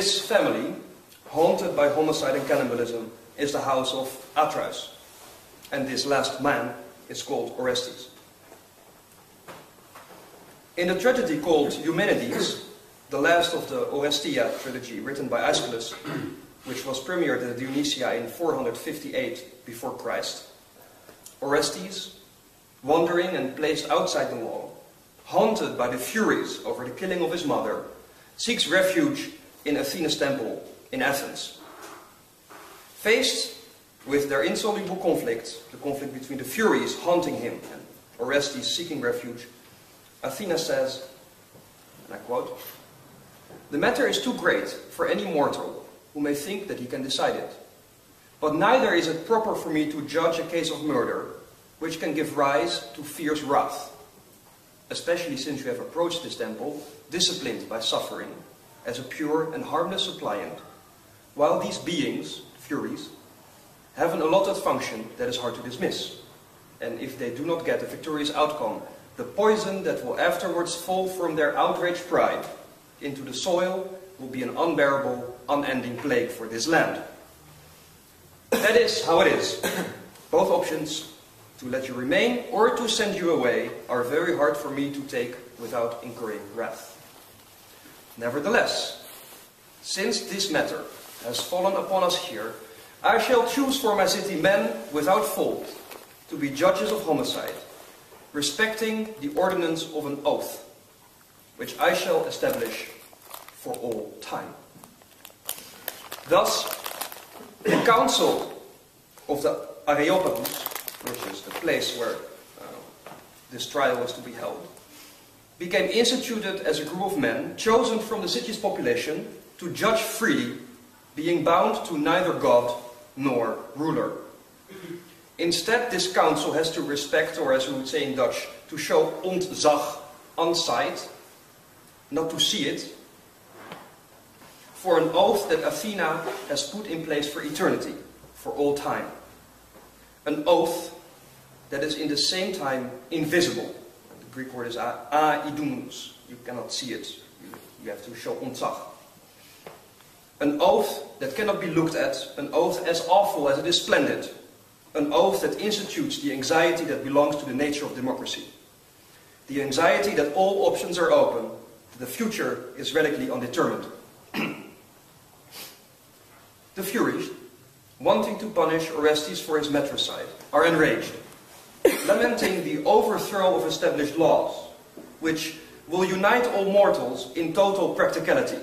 This family, haunted by homicide and cannibalism, is the house of Atreus, and this last man is called Orestes. In the tragedy called Eumenides, the last of the Orestia trilogy written by Aeschylus, which was premiered at Dionysia in 458 before Christ, Orestes, wandering and placed outside the law, haunted by the furies over the killing of his mother, seeks refuge in Athena's temple in Athens. Faced with their insoluble conflict, the conflict between the furies haunting him and Orestes seeking refuge, Athena says, and I quote, "The matter is too great for any mortal who may think that he can decide it. But neither is it proper for me to judge a case of murder which can give rise to fierce wrath, especially since you have approached this temple, disciplined by suffering, as a pure and harmless suppliant, while these beings, furies, have an allotted function that is hard to dismiss. And if they do not get a victorious outcome, the poison that will afterwards fall from their outraged pride into the soil will be an unbearable, unending plague for this land. That is how it is. Both options, to let you remain or to send you away, are very hard for me to take without incurring wrath. Nevertheless, since this matter has fallen upon us here, I shall choose for my city men without fault to be judges of homicide, respecting the ordinance of an oath, which I shall establish for all time." Thus, the council of the Areopagus, which is the place where this trial was to be held, became instituted as a group of men chosen from the city's population to judge freely, being bound to neither god nor ruler. Instead, this council has to respect, or as we would say in Dutch, to show ontzag, onsight, not to see it, for an oath that Athena has put in place for eternity, for all time. An oath that is in the same time invisible. The Greek word is aidoumos. You cannot see it. You have to show ontzag. An oath that cannot be looked at, an oath as awful as it is splendid, an oath that institutes the anxiety that belongs to the nature of democracy, the anxiety that all options are open, that the future is radically undetermined. The Furies, wanting to punish Orestes for his matricide, are enraged, lamenting the overthrow of established laws, which will unite all mortals in total practicality.